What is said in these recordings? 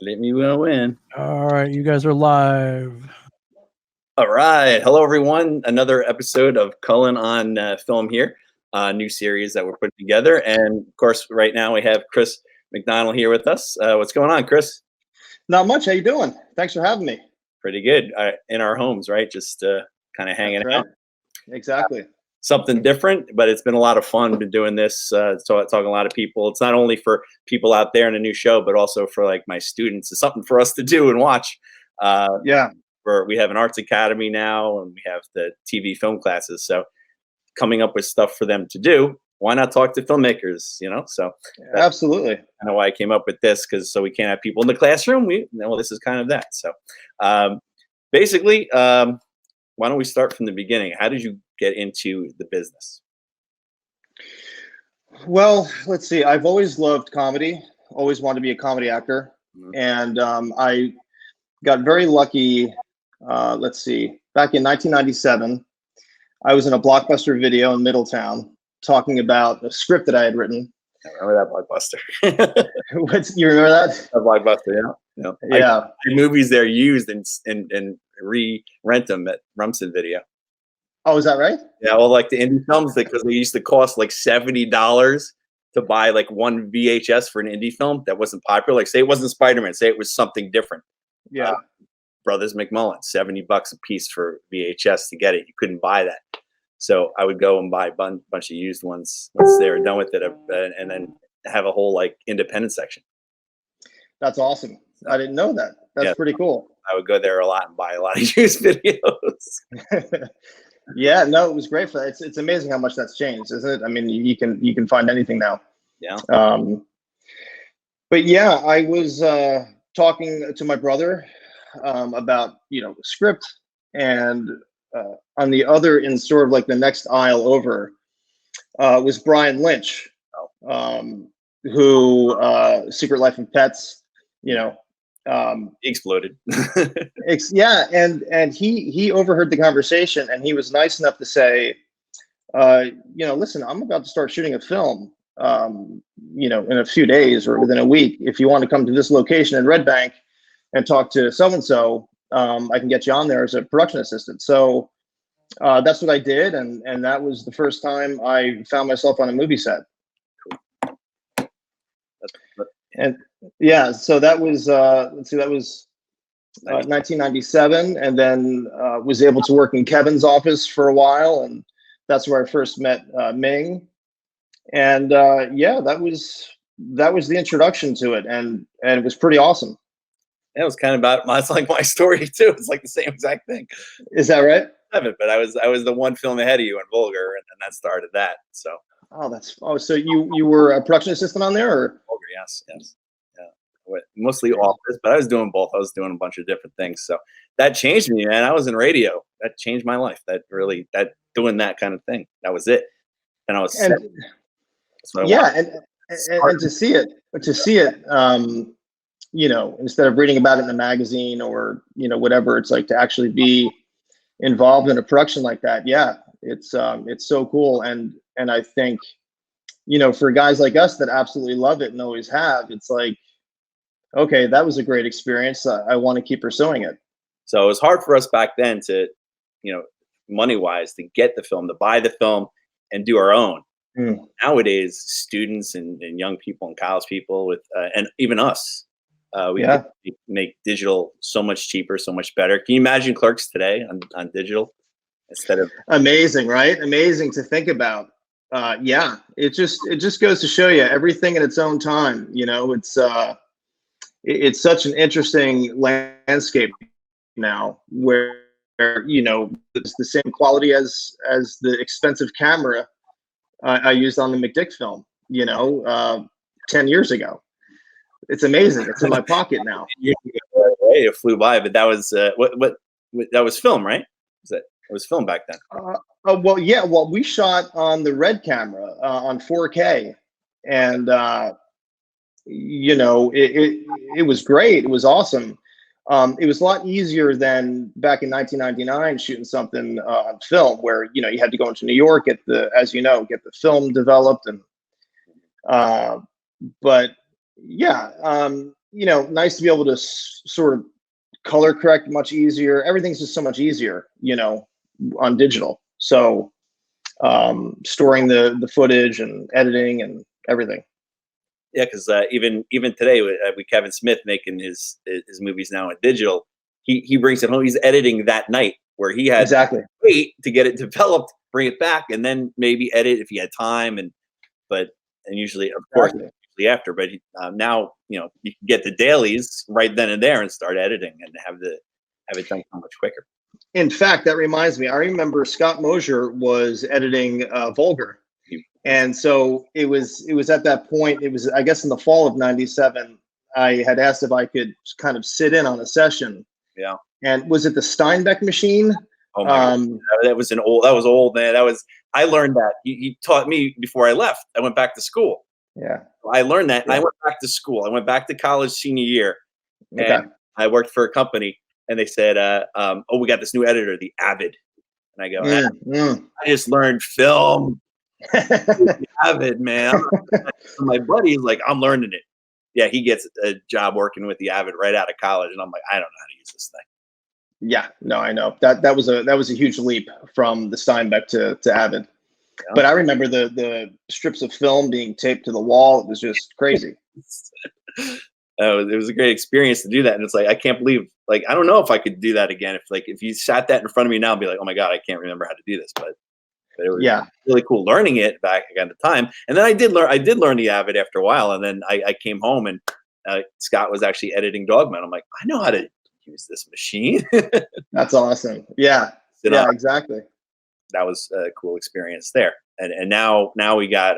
Let me well in. All right, you guys are live. All right. Hello, everyone. Another episode of Cullen on Film here, new series that we're putting together. And of course, right now we have Chris McDonnell here with us. What's going on, Chris? Not much. How you doing? Thanks for having me. Pretty good. In our homes, right? Just kind of hanging out. Exactly. Something different, but it's been a lot of fun. Been doing this, talking to a lot of people. It's not only for people out there in a new show, but also for like my students. It's something for us to do and watch. Yeah. We have an arts academy now, and we have the TV film classes. So coming up with stuff for them to do. Why not talk to filmmakers? So Absolutely. Kind of why I came up with this, so we can't have people in the classroom. This is kind of that. So basically, why don't we start from the beginning? How did you get into the business? Well, let's see. I've always loved comedy. Always wanted to be a comedy actor, and I got very lucky. Let's see. Back in 1997, I was in a Blockbuster video in Middletown talking about a script that I had written. I remember that Blockbuster. You remember that? A Blockbuster, yeah. Yeah. Movies they're used and re-rent them at Rumson Video. Oh, is that right? Yeah, well, like the indie films, because they used to cost like $70 to buy like one VHS for an indie film that wasn't popular. Like, say it wasn't Spider-Man, say it was something different. Yeah. Brothers McMullen, $70 a piece for VHS to get it. You couldn't buy that. So I would go and buy a bunch of used ones once they were done with it, and then have a whole like independent section. That's awesome. I didn't know that. That's pretty cool. I would go there a lot and buy a lot of used videos. Yeah, no, it was great for that. It's amazing how much that's changed, isn't it? I mean, you can find anything now. Yeah. But yeah, I was talking to my brother about script, and on the other, in sort of like the next aisle over, was Brian Lynch, who Secret Life of Pets, exploded. Yeah, and he overheard the conversation, and he was nice enough to say, listen, I'm about to start shooting a film, in a few days or within a week. If you want to come to this location in Red Bank and talk to so and so, I can get you on there as a production assistant. So that's what I did, and that was the first time I found myself on a movie set. And yeah, so that was that was 1997, and then was able to work in Kevin's office for a while, and that's where I first met Ming. And yeah, that was the introduction to it, and it was pretty awesome. It was kind of it's like my story too. It's like the same exact thing. Is that right? I haven't, but I was the one film ahead of you in Vulgar, and that started that. So. So you were a production assistant on there, or? Vulgar, yes. Yeah. Mostly office, but I was doing both. I was doing a bunch of different things. So that changed me, man. I was in radio. That changed my life. Doing that kind of thing. That was it. And I was set. And to see it, instead of reading about it in a magazine or whatever, it's like to actually be involved in a production like that. Yeah, it's so cool, and I think for guys like us that absolutely love it and always have, it's like, okay, that was a great experience. I want to keep pursuing it. So it was hard for us back then to, money wise, to get the film, to buy the film and do our own. Nowadays, students and young people and college people and even us, we make digital so much cheaper, so much better. Can you imagine Clerks today on digital instead of? Amazing, right? Amazing to think about. Yeah, it just goes to show you everything in its own time. It's such an interesting landscape now, where it's the same quality as the expensive camera I used on the McDick film, 10 years ago. It's amazing. It's in my pocket now. It flew by, but that was what that was film, right? It was film back then. Well, yeah. Well, we shot on the Red camera on 4K, and it was great. It was awesome. It was a lot easier than back in 1999 shooting something on film, where you had to go into New York, get the film developed, and but yeah, nice to be able to sort of color correct much easier. Everything's just so much easier, on digital. So storing the footage and editing and everything. Yeah, because even today with Kevin Smith making his movies now in digital, he brings it home. He's editing that night where he had exactly to wait to get it developed, bring it back, and then maybe edit if he had time. And usually, of course, usually after. But now you can get the dailies right then and there and start editing and have it done so much quicker. In fact, that reminds me. I remember Scott Mosier was editing Vulgar. And so it was at that point, it was, I guess, in the fall of '97, I had asked if I could kind of sit in on a session. Yeah. And was it the Steinbeck machine? Oh my God. That was old, man. I learned that. He taught me before I left. I went back to school. Yeah. I learned that. Yeah. I went back to school. I went back to college senior year. Okay. And I worked for a company and they said, we got this new editor, the Avid. And I go, I just learned film. Avid, man. My buddy's like, I'm learning it. Yeah, he gets a job working with the Avid right out of college, and I'm like, I don't know how to use this thing. Yeah, no, I know that was a huge leap from the Steinbeck to Avid. Yeah. But I remember the strips of film being taped to the wall. It was just crazy. It was a great experience to do that, and it's like I can't believe, like, I don't know if I could do that again. If you sat that in front of me now, I'd be like, oh my God, I can't remember how to do this, but it was really cool learning it back at the time. And then I did learn the Avid after a while. And then I came home and Scott was actually editing Dogman. I'm like, I know how to use this machine. That's awesome. Yeah. Yeah, exactly. That was a cool experience there. And now we got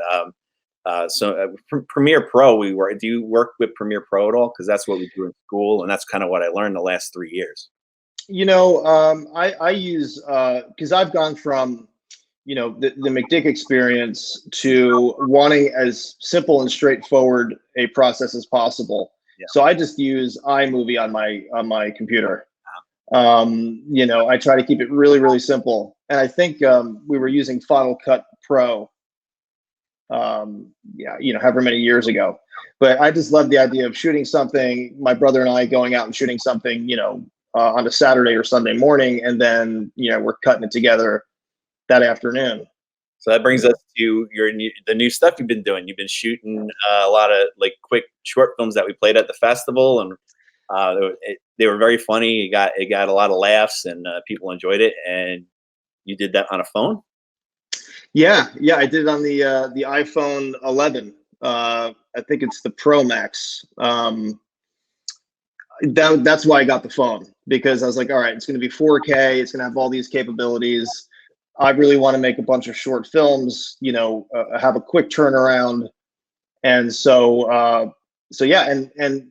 Premiere Pro. Do you work with Premiere Pro at all? Because that's what we do in school, and that's kind of what I learned the last 3 years. I use because I've gone from the McDick experience to wanting as simple and straightforward a process as possible. Yeah. So I just use iMovie on my computer. I try to keep it really, really simple. And I think we were using Final Cut Pro, however many years ago. But I just love the idea of shooting something, my brother and I going out and shooting something, on a Saturday or Sunday morning, and then, we're cutting it together that afternoon. So that brings us to the new stuff you've been doing. You've been shooting a lot of like quick short films that we played at the festival, and they were very funny. It got a lot of laughs, and people enjoyed it. And you did that on a phone? Yeah, I did it on the iPhone 11. I think it's the Pro Max. That's why I got the phone, because I was like, all right, it's going to be 4K. It's going to have all these capabilities. I really want to make a bunch of short films, have a quick turnaround. And so yeah. And,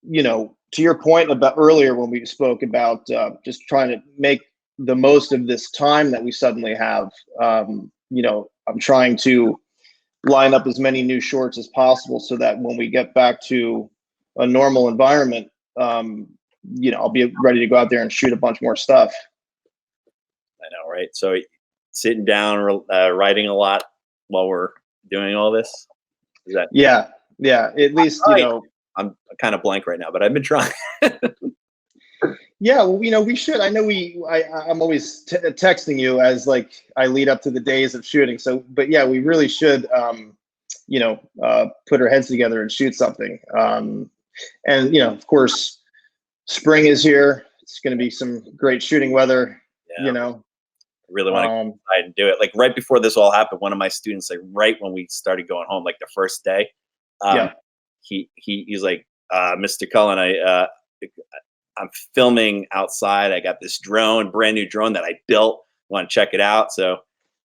to your point about earlier, when we spoke about just trying to make the most of this time that we suddenly have, I'm trying to line up as many new shorts as possible so that when we get back to a normal environment, I'll be ready to go out there and shoot a bunch more stuff. I know, right? So sitting down, writing a lot while we're doing all this. Is that? Yeah. At least, I'm kind of blank right now, but I've been trying. Yeah, well, we should. I know I'm always texting you as like I lead up to the days of shooting. So, but yeah, we really should, put our heads together and shoot something. And of course, spring is here. It's going to be some great shooting weather. Yeah. I really want to go outside and do it. Like right before this all happened, one of my students, like right when we started going home, like the first day, he's like, Mr. Cullen, I'm filming outside. I got this brand new drone that I built. Want to check it out? So,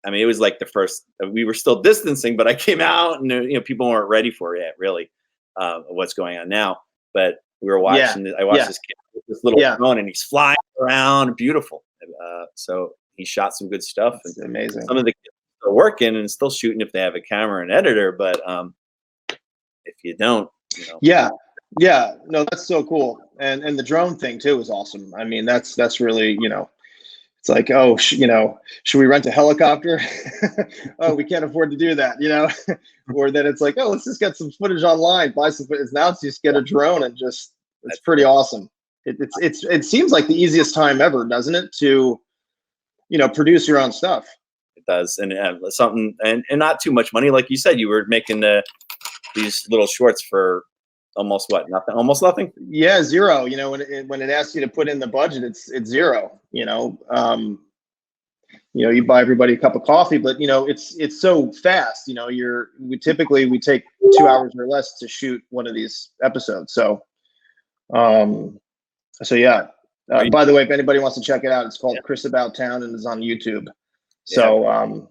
I mean, it was like the first. We were still distancing, but I came out, and people weren't ready for it yet, really, what's going on now. But we were watching. I watched this kid with this little drone, and he's flying around, beautiful. So he shot some good stuff. That's amazing. Some of the kids are still working and still shooting if they have a camera and editor, but if you don't, Yeah, no, that's so cool. And the drone thing too is awesome. I mean, that's really, it's like, oh, should we rent a helicopter? Oh, we can't afford to do that, or then it's like, oh, let's just get some footage online, buy some footage. Now it's just get a drone and just, it's pretty awesome. It seems like the easiest time ever, doesn't it, to, produce your own stuff. It does. And something, and not too much money. Like you said, you were making these little shorts for almost nothing, almost nothing. Yeah, zero. When it asks you to put in the budget, it's zero. You buy everybody a cup of coffee, but it's so fast. We take 2 hours or less to shoot one of these episodes. So, yeah. By the way, if anybody wants to check it out, it's called Chris About Town and is on YouTube. So,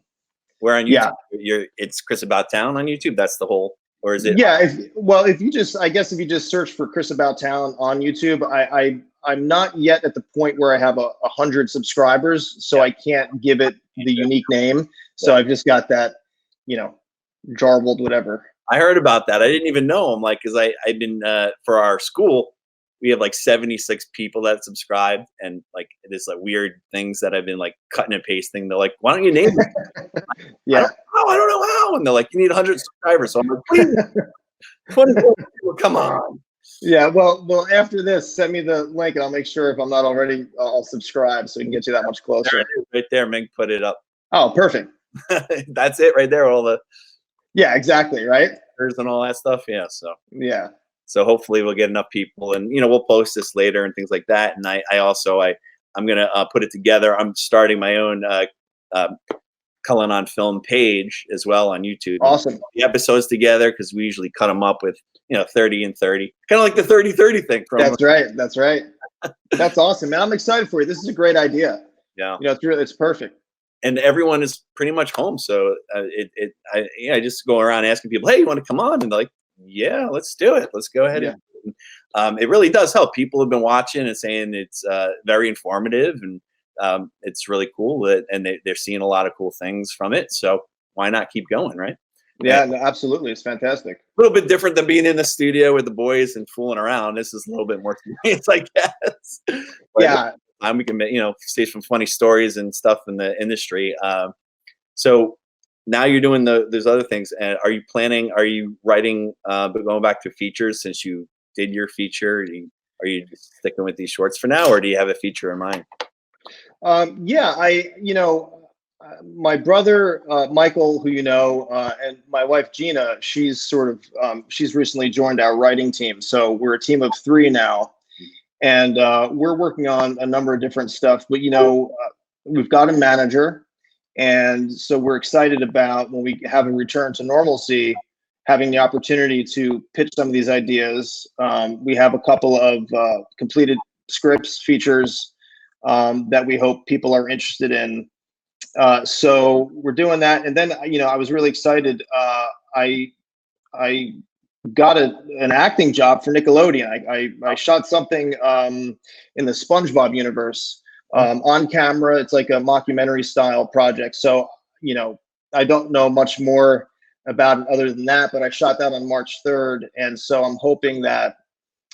we're on YouTube. Yeah. It's Chris About Town on YouTube. That's the whole. Or is it? Yeah. If you just search for Chris About Town on YouTube, I'm not yet at the point where I have 100 subscribers, so I can't give it the unique name. So I've just got that, jarbled whatever. I heard about that. I didn't even know. I'm like, because I've been for our school, we have like 76 people that subscribe, and like there's like weird things that I've been like cutting and pasting. They're like, why don't you name it? Yeah. I don't know how. And they're like, you need 100 subscribers. So I'm like, please, 24 people, come on. Yeah. Well, after this, send me the link and I'll make sure if I'm not already, I'll subscribe so we can get you that much closer. Right there, Meg put it up. Oh, perfect. That's it right there. All the. Yeah, exactly. Right. And all that stuff. Yeah. So. Yeah. So hopefully we'll get enough people, and we'll post this later and things like that. And I'm gonna put it together. I'm starting my own Cullen on Film page as well on YouTube. Awesome. The episodes together because we usually cut them up with 30 and 30, kind of like the 30-30 thing. That's right. That's awesome, man. I'm excited for you. This is a great idea. Yeah. It's perfect. And everyone is pretty much home, so I just go around asking people, hey, you want to come on? And they're like, yeah, let's do it. Let's go ahead. Yeah. It really does help. People have been watching and saying it's very informative, and it's really cool and they're seeing a lot of cool things from it. So why not keep going, right? Yeah, no, absolutely. It's fantastic. A little bit different than being in the studio with the boys and fooling around. This is a little bit more serious, I guess. Yeah. We can, say some funny stories and stuff in the industry. So now you're doing those other things. And are you writing, but going back to features since you did your feature? Are you sticking with these shorts for now, or do you have a feature in mind? My brother, Michael, who and my wife, Gina, she's she's recently joined our writing team. So we're a team of 3 now, and we're working on a number of different stuff, but we've got a manager. And so we're excited about when we have a return to normalcy, having the opportunity to pitch some of these ideas. We have a couple of completed scripts, features that we hope people are interested in. So we're doing that. And then, I was really excited. I got an acting job for Nickelodeon. I shot something in the SpongeBob universe. On camera. It's like a mockumentary style project. So, I don't know much more about it other than that, but I shot that on March 3rd. And so I'm hoping that,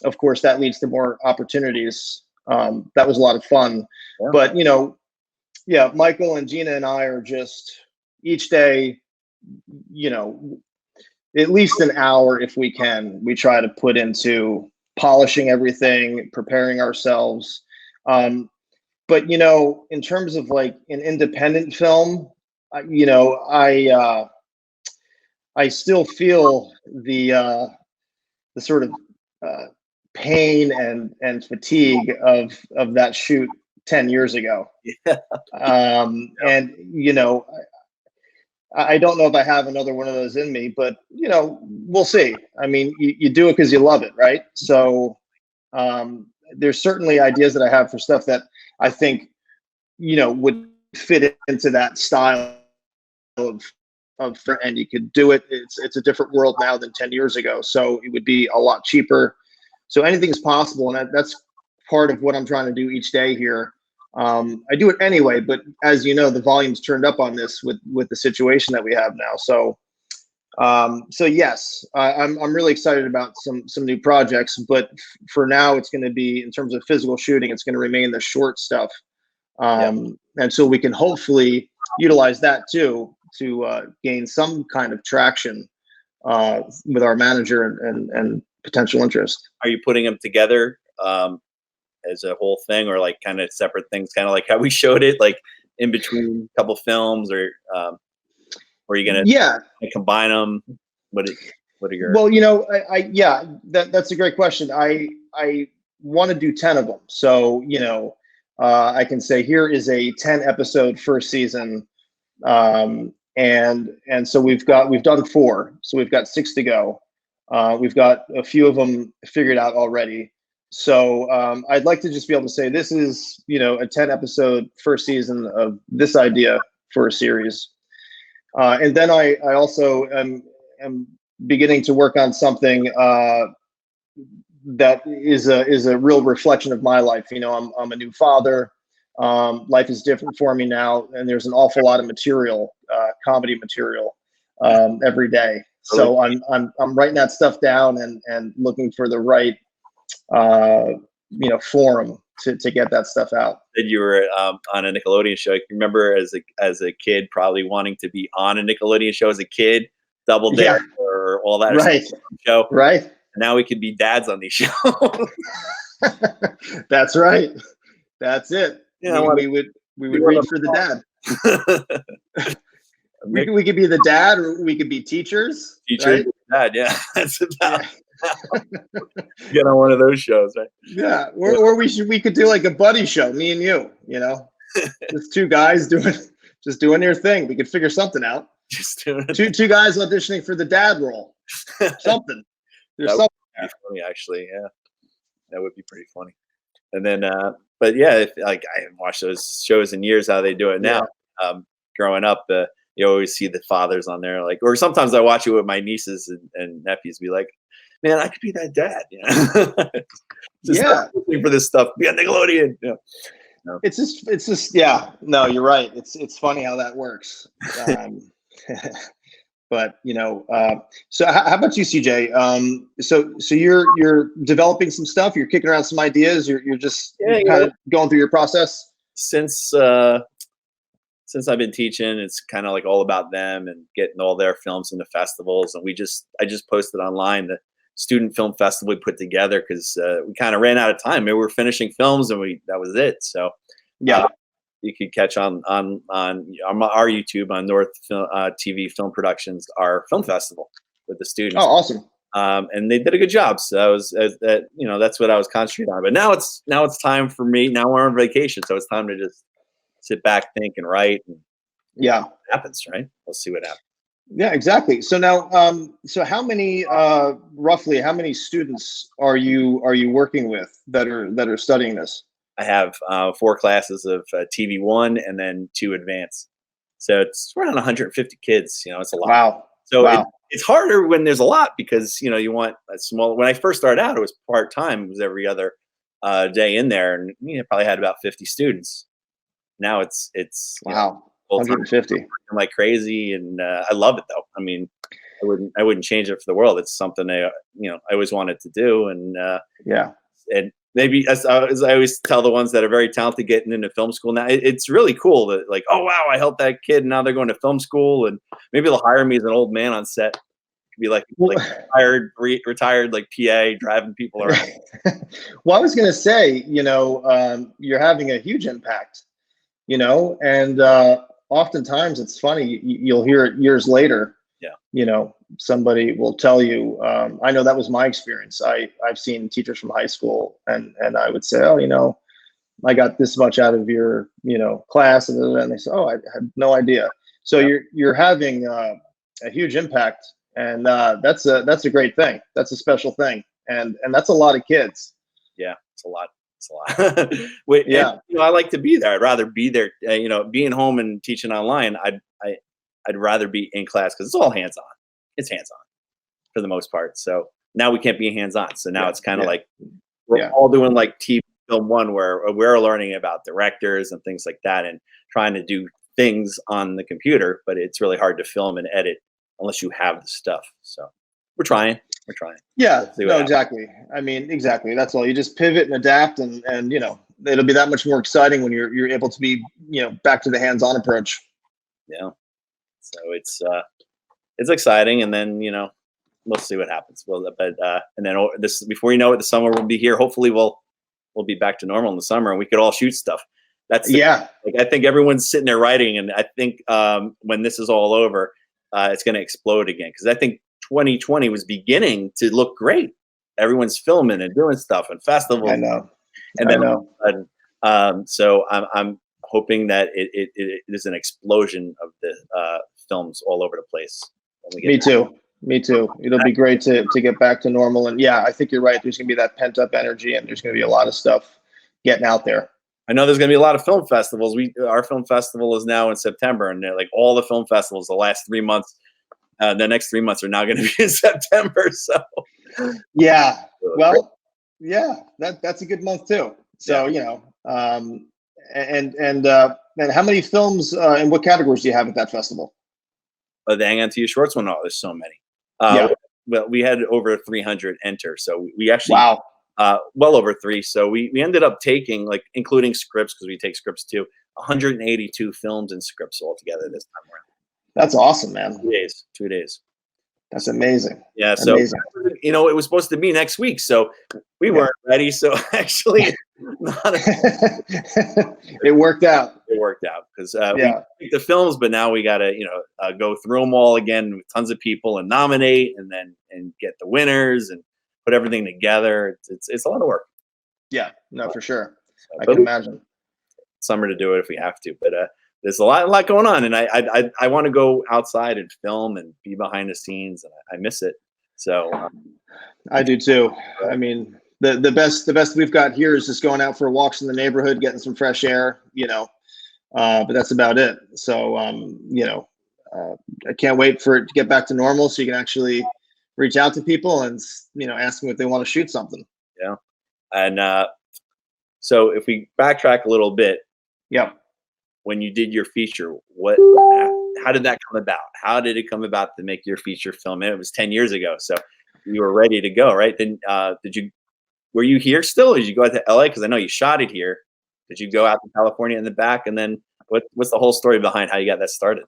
of course, that leads to more opportunities. That was a lot of fun. Yeah. But, Michael and Gina and I are just each day, at least an hour, if we can, we try to put into polishing everything, preparing ourselves. But, in terms of like an independent film, I still feel the sort of pain and fatigue of that shoot 10 years ago. Yeah. And, I don't know if I have another one of those in me, but, we'll see. I mean, you do it because you love it, right? So there's certainly ideas that I have for stuff that I think, would fit into that style of, and you could do it. It's a different world now than 10 years ago. So it would be a lot cheaper. So anything is possible. And that's part of what I'm trying to do each day here. I do it anyway, but as you know, the volume's turned up on this with the situation that we have now. So yes, I'm really excited about some new projects, but for now it's going to be, in terms of physical shooting, it's going to remain the short stuff. And so we can hopefully utilize that too to gain some kind of traction with our manager and potential interest. Are you putting them together as a whole thing, or like kind of separate things, kind of like how we showed it, like in between a couple films, or are you gonna combine them? What are your? Well, yeah, that's a great question. I want to do 10 of them, so I can say here is a 10 episode first season, and so we've done 4, so we've got 6 to go. We've got a few of them figured out already. So I'd like to just be able to say this is, a 10 episode first season of this idea for a series. And then I also am beginning to work on something that is a real reflection of my life. I'm a new father. Life is different for me now, and there's an awful lot of material, comedy material, every day. So I'm writing that stuff down and looking for the right forum to get that stuff out. That you were on a Nickelodeon show. You remember as a kid probably wanting to be on a Nickelodeon show as a kid, Double Dare or all that right show. Right. Now we could be dads on these shows. That's right. That's it. Yeah, we would reach for the dad. We could be the dad, or we could be teachers. Teachers, right? Dad, yeah. That's about. Get on one of those shows, right? Yeah, or we could do like a buddy show, me and you. Just 2 guys doing their thing. We could figure something out. Just doing two guys auditioning for the dad role. Something. There's something. That would be funny, actually. Yeah, that would be pretty funny. And then, but yeah, I haven't watched those shows in years. How they do it now. Yeah. Growing up, you always see the fathers on there, like, or sometimes I watch it with my nieces and nephews. Be like, man, I could be that dad. Looking for this stuff. Be on Nickelodeon. Yeah. No. It's just. Yeah. No, you're right. It's funny how that works. But so how about you, CJ? So you're developing some stuff. You're kicking around some ideas. You're just kind of going through your process. Since I've been teaching, it's kind of like all about them and getting all their films into festivals. And I just posted online the student film festival we put together because we kind of ran out of time. We were finishing films and that was it. So you could catch on our YouTube on North TV Film Productions, our film festival with the students. Oh, awesome! And they did a good job. So that was that's what I was concentrating on. But now it's time for me. Now we're on vacation, so it's time to just sit back, think, and write. And it happens, right? We'll see what happens. Yeah, exactly. So now, so how many roughly how many students are you working with that are studying this? I have 4 classes of TV 1 and then 2 advanced. So it's around 150 kids. It's a lot. Wow. So it's harder when there's a lot because, you want a small, when I first started out, it was part-time. It was every other day in there. And probably had about 50 students. Now it's wow. 150. I'm like crazy. And I love it though. I mean, I wouldn't change it for the world. It's something I always wanted to do. And and maybe as I always tell the ones that are very talented getting into film school now, it's really cool that like, oh wow, I helped that kid. And now they're going to film school, and maybe they'll hire me as an old man on set. Be like retired like PA driving people around. Well, I was gonna say, you're having a huge impact, and oftentimes it's funny. You'll hear it years later. Yeah. Somebody will tell you, I know that was my experience. I've seen teachers from high school and I would say, oh, I got this much out of your, class. And they say, oh, I had no idea. So you're having a huge impact, and that's a great thing. That's a special thing. And that's a lot of kids. Yeah, it's a lot. Wait, yeah. And, I like to be there. I'd rather be there, being home and teaching online. I'd rather be in class because it's all hands-on. It's hands-on for the most part. So now we can't be hands-on. So now it's kind of like we're all doing like TV Film 1 where we're learning about directors and things like that and trying to do things on the computer, but it's really hard to film and edit unless you have the stuff. So we're trying. Yeah, no, exactly. I mean, exactly. That's all. You just pivot and adapt and it'll be that much more exciting when you're able to be, back to the hands-on approach. Yeah. So it's exciting, and then we'll see what happens. Well, but and then this, before you know it, the summer will be here. Hopefully, we'll be back to normal in the summer, and we could all shoot stuff. Yeah. Like, I think everyone's sitting there writing, and I think when this is all over, it's going to explode again, because I think 2020 was beginning to look great. Everyone's filming and doing stuff and festivals. I know. And then, so I'm hoping that it is an explosion of the films all over the place. Me too. It'll be great to get back to normal. And yeah, I think you're right. There's going to be that pent up energy, and there's going to be a lot of stuff getting out there. I know there's going to be a lot of film festivals. Our film festival is now in September, and like all the film festivals, the last 3 months, the next 3 months are now going to be in September. So yeah, well, yeah, that's a good month too. So and how many films and what categories do you have at that festival? The Hang On to Your Shorts one. Oh, there's so many. Well, we had over 300 enter, so we actually well over 3. So we ended up taking, like, including scripts, because we take scripts too, 182 films and scripts altogether this time around. That's awesome, man. 2 days. That's amazing. Yeah. So, it was supposed to be next week, so we weren't ready. So actually, it worked out. It worked out, because we picked the films, but now we got to, go through them all again with tons of people and nominate, and get the winners and put everything together. It's a lot of work. Yeah, no, for sure. I can imagine. Summer to do it if we have to, but there's a lot going on, and I want to go outside and film and be behind the scenes, and I miss it. So I do too. I mean, the best we've got here is just going out for walks in the neighborhood, getting some fresh air, but that's about it. So I can't wait for it to get back to normal, so you can actually reach out to people and ask them if they want to shoot something. Yeah. And so if we backtrack a little bit, when you did your feature, how did that come about? How did it come about to make your feature film? And it was 10 years ago, so you were ready to go, right? Then were you here still, or did you go out to LA? Because I know you shot it here. Did you go out to California in the back? And then what's the whole story behind how you got that started?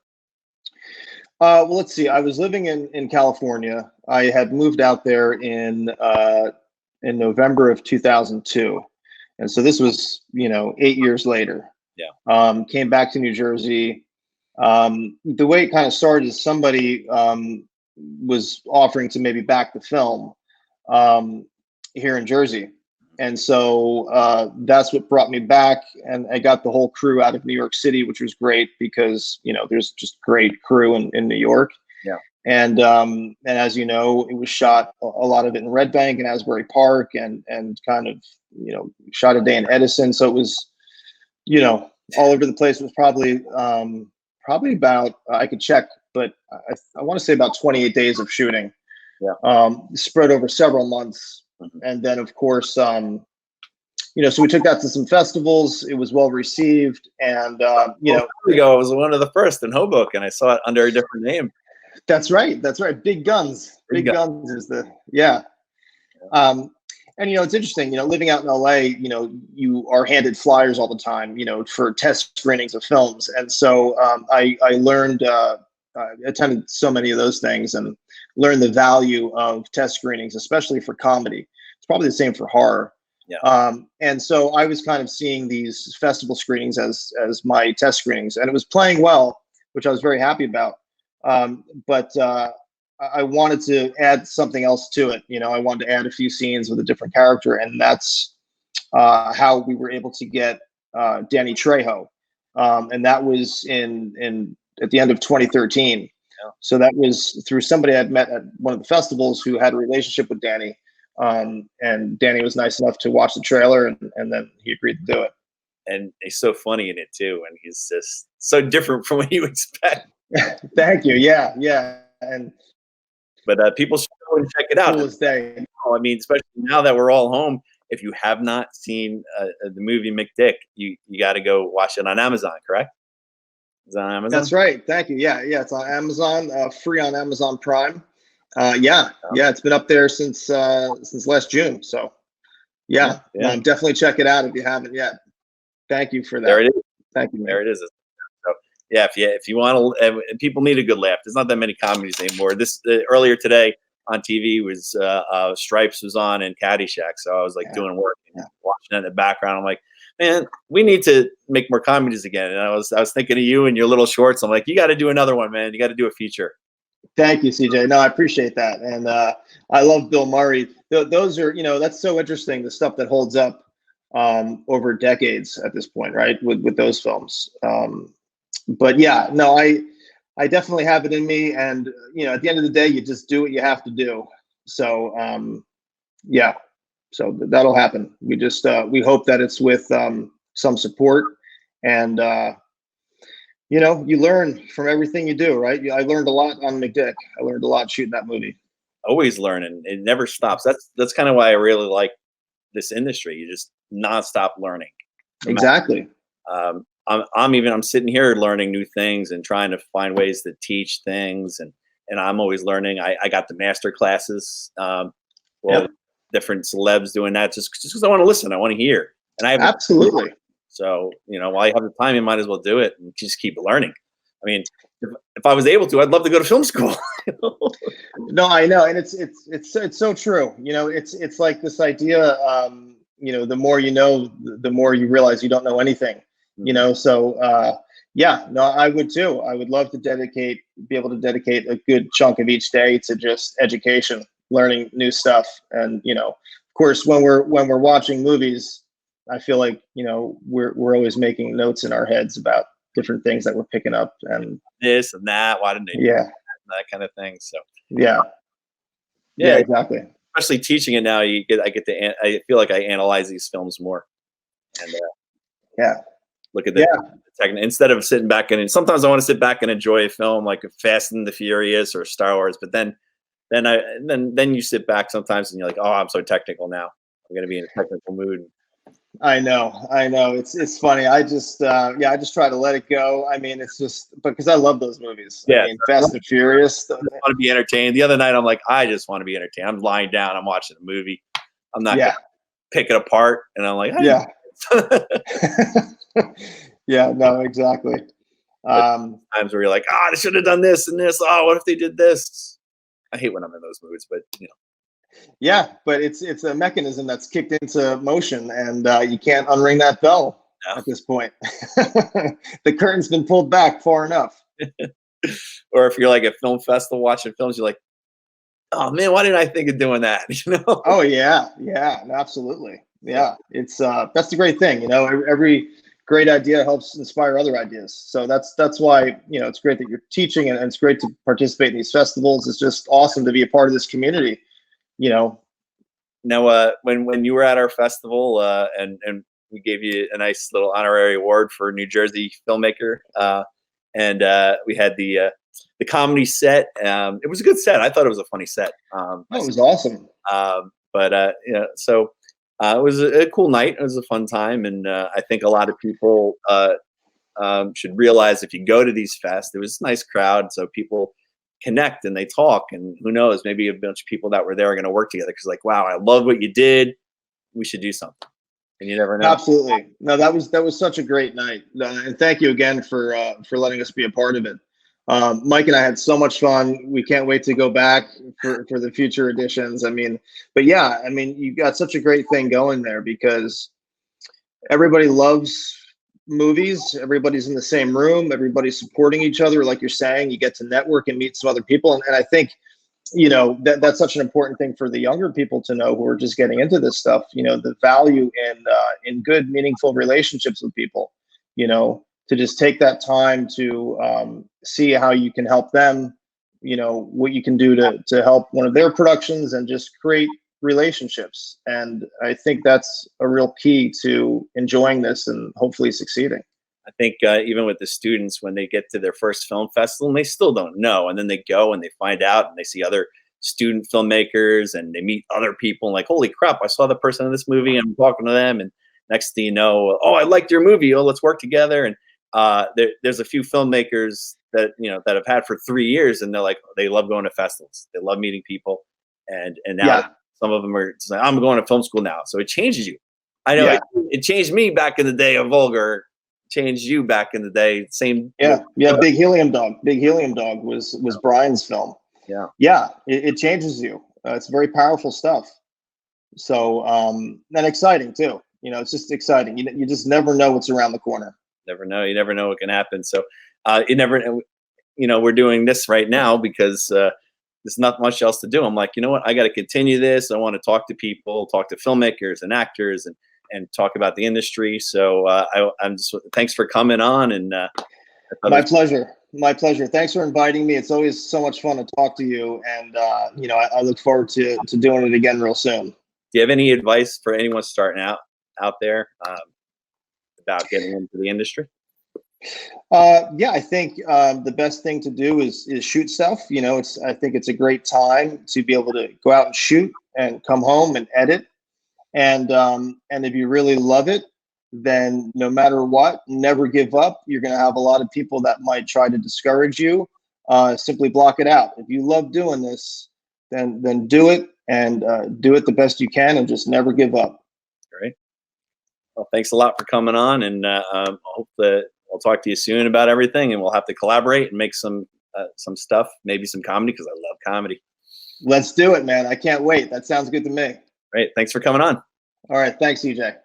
Well, let's see. I was living in California. I had moved out there in November of 2002. And so this was, 8 years later. Yeah. Came back to New Jersey. The way it kind of started is somebody was offering to maybe back the film here in Jersey. And so that's what brought me back. And I got the whole crew out of New York City, which was great because, there's just great crew in New York. Yeah. And as you know, it was shot a lot of it in Red Bank and Asbury Park and kind of, shot a day in Edison. So it was, all over the place. It was probably about, I could check, but I want to say about 28 days of shooting. Yeah. Spread over several months. Mm-hmm. And then of course, so we took that to some festivals. It was well received. And, it was one of the first in Hoboken. I saw it under a different name. That's right. Big Guns. Big Guns is yeah. And, it's interesting, living out in LA, you are handed flyers all the time, for test screenings of films. And so I learned, I attended so many of those things and learned the value of test screenings, especially for comedy. It's probably the same for horror. Yeah. And so I was kind of seeing these festival screenings as my test screenings, and it was playing well, which I was very happy about. But I wanted to add something else to it. I wanted to add a few scenes with a different character, and that's how we were able to get Danny Trejo, and that was at the end of 2013. Yeah. So that was through somebody I'd met at one of the festivals who had a relationship with Danny, and Danny was nice enough to watch the trailer, and then he agreed to do it. And he's so funny in it too, and he's just so different from what you expect. Thank you. Yeah. But people should go and check it out. Coolest day. I mean, especially now that we're all home, if you have not seen the movie McDick, you got to go watch it on Amazon, correct? Is it on Amazon? That's right. Thank you. Yeah, it's on Amazon, free on Amazon Prime. It's been up there since last June. So, definitely check it out if you haven't yet. Thank you for that. There it is. Thank you, man. There it is. So yeah, if you want to, people need a good laugh. There's not that many comedies anymore. This earlier today on TV was Stripes was on and Caddyshack. So I was like doing work and watching it in the background. I'm like, man, we need to make more comedies again. And I was thinking of you and your little shorts. I'm like, you got to do another one, man. You got to do a feature. Thank you, CJ. No, I appreciate that. And I love Bill Murray. Those are, that's so interesting, the stuff that holds up over decades at this point, right? With those films. But yeah, no, I definitely have it in me. And, at the end of the day, you just do what you have to do. So, yeah, so that'll happen. We just, we hope that it's with some support and, you learn from everything you do, right? I learned a lot on McDick. I learned a lot shooting that movie. Always learning. It never stops. That's kind of why I really like this industry. You just nonstop learning. Exactly. I'm sitting here learning new things and trying to find ways to teach things, and I'm always learning. I got the master classes. Different celebs doing that just because I want to listen. I want to hear, and I have absolutely. So, while you have the time, you might as well do it and just keep learning. I mean, if I was able to, I'd love to go to film school. No, I know. And it's so true. It's like this idea, the more you know, the more you realize you don't know anything, so, yeah, no, I would too. I would love to be able to dedicate a good chunk of each day to just education, learning new stuff. And, of course, when we're watching movies, I feel like, we're always making notes in our heads about different things that we're picking up and this and that. Why didn't they do that kind of thing? So yeah, exactly. Especially teaching it now, I feel like I analyze these films more and look at instead of sitting back and sometimes I want to sit back and enjoy a film like Fast and the Furious or Star Wars, but then you sit back sometimes and you're like, oh, I'm so technical now. I'm going to be in a technical mood. I know. It's funny. I just try to let it go. I mean, it's just because I love those movies. Yeah, I mean, Fast and Furious. I want to be entertained. The other night, I'm like, I just want to be entertained. I'm lying down. I'm watching a movie. I'm not gonna pick it apart. And I'm like, yeah, yeah. No, exactly. Times where you're like, I should have done this and this. Oh, what if they did this? I hate when I'm in those moods, but Yeah, but it's a mechanism that's kicked into motion, and you can't unring that bell at this point. The curtain's been pulled back far enough. Or if you're like at film festival watching films, you're like, oh man, why didn't I think of doing that? Oh yeah, absolutely. Yeah, it's that's the great thing. Every great idea helps inspire other ideas. So that's why it's great that you're teaching, and it's great to participate in these festivals. It's just awesome to be a part of this community. Now, when you were at our festival, and we gave you a nice little honorary award for New Jersey filmmaker, and we had the comedy set. It was a good set. I thought it was a funny set. It was awesome. So it was a cool night. It was a fun time, and I think a lot of people should realize if you go to these fests, it was a nice crowd, so people connect and they talk, and who knows, maybe a bunch of people that were there are going to work together because like, wow, I love what you did, we should do something, and you never know. Absolutely. No, that was such a great night, and thank you again for letting us be a part of it. Mike and I had so much fun. We can't wait to go back for the future editions. But yeah, you got such a great thing going there because everybody loves movies. Everybody's in the same room. Everybody's supporting each other. Like you're saying, you get to network and meet some other people. And I think, that's such an important thing for the younger people to know who are just getting into this stuff, the value in good, meaningful relationships with people, to just take that time to see how you can help them, what you can do to help one of their productions and just create relationships. And I think that's a real key to enjoying this and hopefully succeeding. I think even with the students, when they get to their first film festival, and they still don't know, and then they go and they find out and they see other student filmmakers and they meet other people and like, holy crap, I saw the person in this movie and I'm talking to them, and next thing you know, oh, I liked your movie, oh, let's work together. And there's a few filmmakers that that have had for 3 years, and they're like, they love going to festivals, they love meeting people, and now some of them are just like, I'm going to film school now. So it changes you. I know Yeah. it changed me back in the day of Vulgar. Changed you back in the day. Same. Yeah. Big Helium Dog. Big Helium Dog was Brian's film. Yeah. Yeah. It changes you. It's very powerful stuff. So, and exciting too. It's just exciting. You just never know what's around the corner. Never know. You never know what can happen. So, we're doing this right now because there's not much else to do. I'm like, you know what? I got to continue this. I want to talk to people, talk to filmmakers and actors, and talk about the industry. So I'm just thanks for coming on. And my pleasure. My pleasure. Thanks for inviting me. It's always so much fun to talk to you, and I look forward to doing it again real soon. Do you have any advice for anyone starting out there about getting into the industry? Yeah, I think the best thing to do is shoot stuff. I think it's a great time to be able to go out and shoot and come home and edit. And if you really love it, then no matter what, never give up. You're going to have a lot of people that might try to discourage you. Simply block it out. If you love doing this, then do it, and do it the best you can, and just never give up. Great. Well, thanks a lot for coming on, and I hope that I'll talk to you soon about everything, and we'll have to collaborate and make some stuff, maybe some comedy, because I love comedy. Let's do it, man. I can't wait. That sounds good to me. Great. Thanks for coming on. All right. Thanks, EJ.